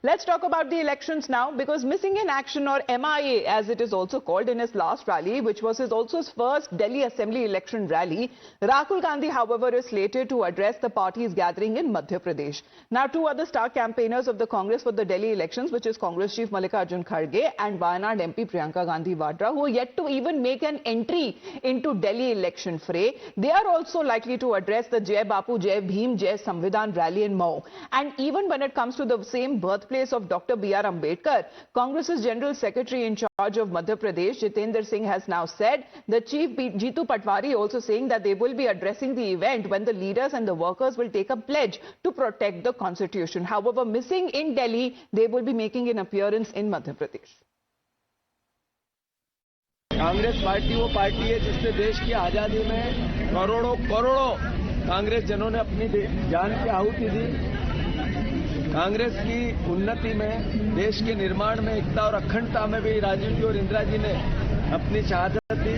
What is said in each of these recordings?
Let's talk about the elections now, because missing in action, or MIA as it is also called, in his last rally, which was also his first Delhi Assembly election rally, Rahul Gandhi, however, is slated to address the party's gathering in Madhya Pradesh. Now, two other star campaigners of the Congress for the Delhi elections, which is Congress Chief Mallikarjun Kharge and Wayanad MP Priyanka Gandhi Vadra, who are yet to even make an entry into Delhi election fray, they are also likely to address the Jai Bapu, Jai Bhim, Jai Samvidhan rally in Mhow. And even when it comes to the same birthplace of Dr. B.R. Ambedkar, Congress's General Secretary in charge of Madhya Pradesh, Jitendra Singh, has now said, the Chief Jitu Patwari also saying that they will be addressing the event when the leaders and the workers will take a pledge to protect the constitution. However, missing in Delhi, they will be making an appearance in Madhya Pradesh. Congress party वो party है जिसने देश की आजादी में करोड़ों कांग्रेस जनों ने अपनी जान की आहुति दी। कांग्रेस की उन्नति में, देश के निर्माण में, एकता और अखंडता में भी राजीव जी और इंदिरा जी ने अपनी शहादत दी।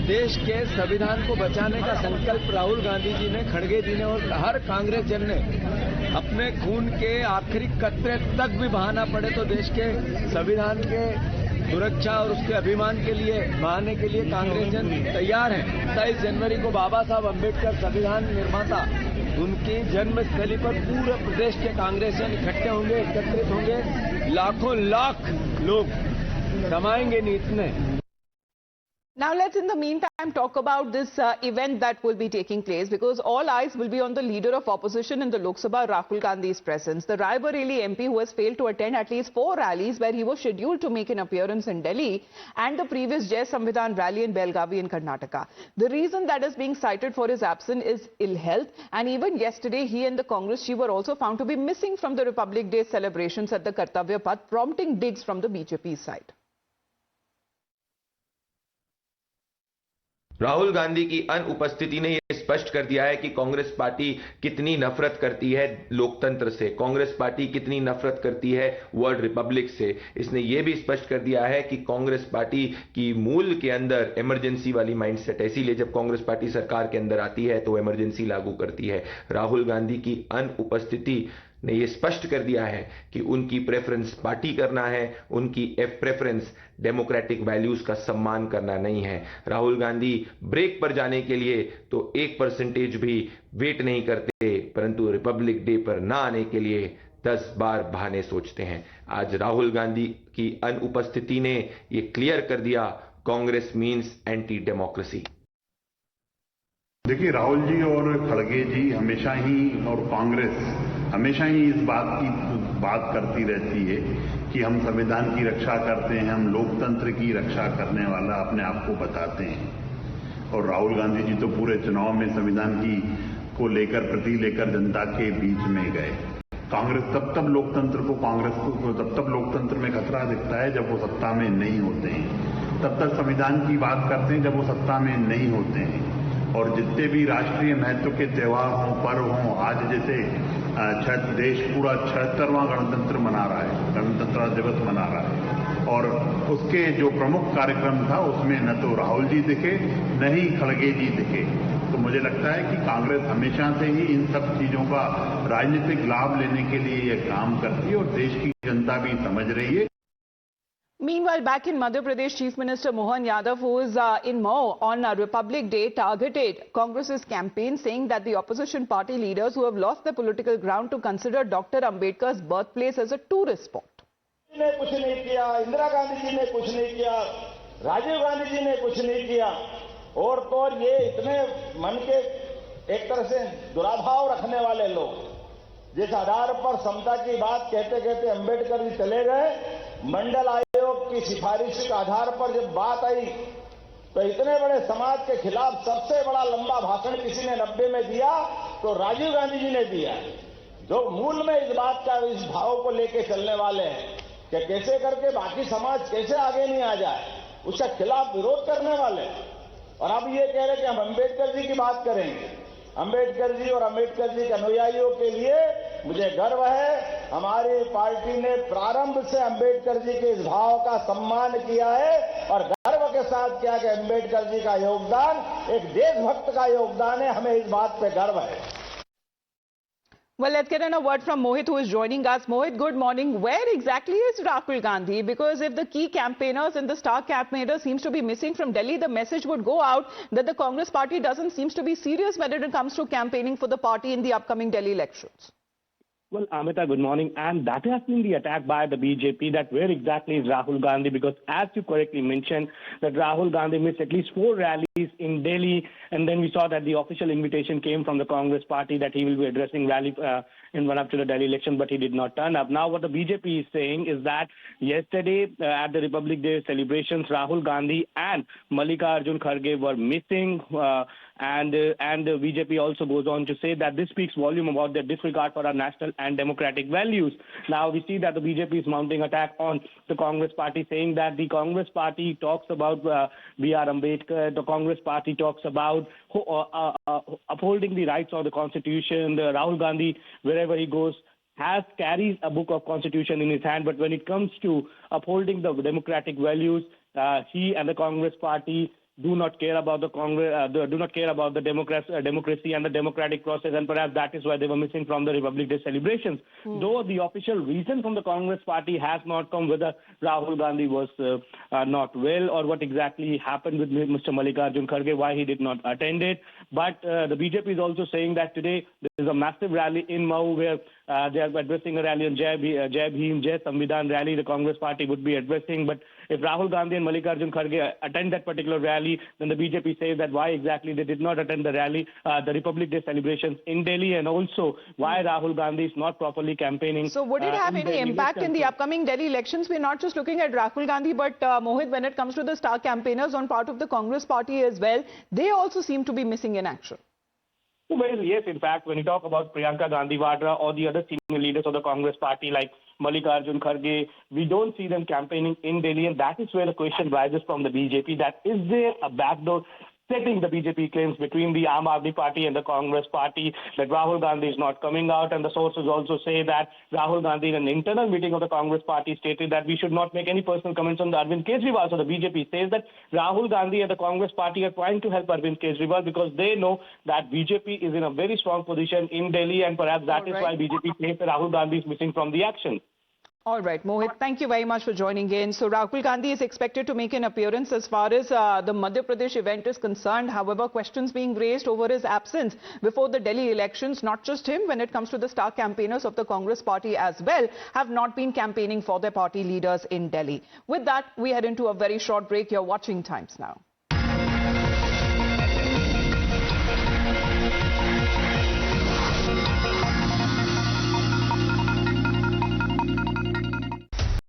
देश के संविधान को बचाने का संकल्प राहुल गांधी जी ने, खड़गे जी ने और हर कांग्रेस जन ने अपने खून के आखिरी कतरे तक भी बहाना पड़े तो देश के संविधान के सुरक्षा और उसके अभिमान के लिए बहाने के लिए कांग्रेस जन तैयार है। 27 जनवरी को बाबा साहब अम्बेडकर संविधान निर्माता, उनकी जन्मस्थली पर पूरे प्रदेश के कांग्रेस जन इकट्ठे होंगे, एकत्रित होंगे। लाखों लाख लोग समाएंगे नीत में। Now let's in the meantime talk about this event that will be taking place, because all eyes will be on the leader of opposition in the Lok Sabha, Rahul Gandhi's presence. The Rai Bareli MP, who has failed to attend at least 4 rallies where he was scheduled to make an appearance in Delhi, and the previous Jai Samvidhan rally in Belgavi in Karnataka. The reason that is being cited for his absence is ill health, and even yesterday he and the Congress chief were also found to be missing from the Republic Day celebrations at the Kartavya Path, prompting digs from the BJP side. Rahul Gandhi की अनुपस्थिति ने यह स्पष्ट कर दिया है कि Congress party कितनी नफरत करती है लोकतंत्र से, कांग्रेस पार्टी कितनी नफरत करती है वर्ल्ड रिपब्लिक से। इसने यह भी स्पष्ट कर दिया है कि कांग्रेस पार्टी की मूल के अंदर इमरजेंसी वाली माइंडसेट है, इसीलिए जब कांग्रेस पार्टी सरकार के अंदर आती है तो इमरजेंसी लागू करती है। राहुल गांधी की अनुपस्थिति ने यह स्पष्ट कर दिया है कि उनकी प्रेफरेंस पार्टी करना है, उनकी प्रेफरेंस डेमोक्रेटिक वैल्यूज का सम्मान करना नहीं है। राहुल गांधी ब्रेक पर जाने के लिए तो 1% भी वेट नहीं करते, परंतु रिपब्लिक डे पर ना आने के लिए 10 बार बहाने सोचते हैं। आज राहुल गांधी की अनुपस्थिति ने यह क्लियर कर दिया, कांग्रेस मीन्स एंटी डेमोक्रेसी। देखिए, राहुल जी और खड़गे जी हमेशा ही, और कांग्रेस हमेशा ही इस बात करती रहती है कि हम संविधान की रक्षा करते हैं, हम लोकतंत्र की रक्षा करने वाला अपने आप को बताते हैं। और राहुल गांधी जी तो पूरे चुनाव में संविधान की को लेकर जनता के बीच में गए। कांग्रेस तब लोकतंत्र में खतरा दिखता है जब वो सत्ता में नहीं होते हैं, तब तक संविधान की बात करते हैं जब वो सत्ता में नहीं होते हैं। और जितने भी राष्ट्रीय महत्व के त्योहार हों, पर्व हों, आज जैसे देश पूरा 76वां गणतंत्र मना रहा है, गणतंत्र दिवस मना रहा है, और उसके जो प्रमुख कार्यक्रम था उसमें न तो राहुल जी दिखे न ही खड़गे जी दिखे। तो मुझे लगता है कि कांग्रेस हमेशा से ही इन सब चीजों का राजनीतिक लाभ लेने के लिए ये काम करती है, और देश की जनता भी समझ रही है। Meanwhile, back in Madhya Pradesh, Chief Minister Mohan Yadav, who is in Mhow on Republic Day, targeted Congress's campaign, saying that the opposition party leaders who have lost their political ground to consider Dr. Ambedkar's birthplace as a tourist spot. ने कुछ नहीं किया, इंदिरा गांधी जी ने कुछ नहीं किया, राजीव गांधी जी ने कुछ नहीं किया, और तो और ये इतने मन के एक तरह से दुराभाव रखने वाले लोग जिस आधार पर समता की बात कहते कहते अंबेडकर जी चले गए, मंडल आयोग की सिफारिश के आधार पर जब बात आई तो इतने बड़े समाज के खिलाफ सबसे बड़ा लंबा भाषण किसी ने 90 में दिया तो राजीव गांधी जी ने दिया, जो मूल में इस बात का, इस भाव को लेके चलने वाले हैं कि कैसे करके बाकी समाज कैसे आगे नहीं आ जाए, उसका खिलाफ विरोध करने वाले। और अब ये कह रहे कि हम अंबेडकर जी की बात करेंगे। अंबेडकर जी और अंबेडकर जी के अनुयायियों के लिए मुझे गर्व है, हमारी पार्टी ने प्रारंभ से अंबेडकर जी के इस भाव का सम्मान किया है और गर्व के साथ किया कि अंबेडकर जी का योगदान एक देशभक्त का योगदान है, हमें इस बात पे गर्व है। Well, let's get in a word from Mohit, who is joining us. Mohit, good morning. Where exactly is Rahul Gandhi? Because if the key campaigners and the star campaigner seems to be missing from Delhi, the message would go out that the Congress party doesn't seem to be serious when it comes to campaigning for the party in the upcoming Delhi elections. Well, Amita, good morning. And that has been the attack by the BJP, that where exactly is Rahul Gandhi? Because as you correctly mentioned, that Rahul Gandhi missed at least 4 rallies in Delhi. And then we saw that the official invitation came from the Congress party that he will be addressing rally in run up to the Delhi election, but he did not turn up. Now, what the BJP is saying is that yesterday at the Republic Day celebrations, Rahul Gandhi and Mallikarjun Kharge were missing. And the BJP also goes on to say that this speaks volume about their disregard for our national and democratic values. Now we see that the BJP is mounting attack on the Congress party, saying that the Congress party talks about B.R. Ambedkar, the Congress party talks about upholding the rights of the Constitution. Rahul Gandhi, wherever he goes, carries a book of Constitution in his hand, but when it comes to upholding the democratic values, he and the Congress party do not care about the democracy and the democratic process, and perhaps that is why they were missing from the Republic Day celebrations. Though the official reason from the Congress party has not come, whether Rahul Gandhi was not well or what exactly happened with Mr. Mallikarjun Kharge, why he did not attend it. But the BJP is also saying that today there is a massive rally in Mau where they are addressing a rally on Jai Bhim, Jai Samvidhan rally the Congress party would be addressing. But if Rahul Gandhi and Mallikarjun Kharge attend that particular rally, then the BJP says that why exactly they did not attend the rally, the Republic Day celebrations in Delhi, and also why Rahul Gandhi is not properly campaigning. So would it have any impact in the upcoming Delhi elections? We're not just looking at Rahul Gandhi, but Mohit, when it comes to the star campaigners on part of the Congress party as well, they also seem to be missing in action. Well, yes, in fact, when you talk about Priyanka Gandhi Vadra or the other senior leaders of the Congress party like Mallikarjun Kharge, we don't see them campaigning in Delhi, and that is where the question rises from the BJP, that is there a backdoor setting, the BJP claims, between the Aam Aadmi party and the Congress party, that Rahul Gandhi is not coming out, and the sources also say that Rahul Gandhi in an internal meeting of the Congress party stated that we should not make any personal comments on the Arvind Kejriwal. So the BJP says that Rahul Gandhi and the Congress party are trying to help Arvind Kejriwal because they know that BJP is in a very strong position in Delhi, and perhaps that is why BJP claims that Rahul Gandhi is missing from the action. All right, Mohit, thank you very much for joining in. So Rahul Gandhi is expected to make an appearance as far as the Madhya Pradesh event is concerned. However, questions being raised over his absence before the Delhi elections, not just him, when it comes to the star campaigners of the Congress party as well, have not been campaigning for their party leaders in Delhi. With that, we head into a very short break. You're watching Times Now.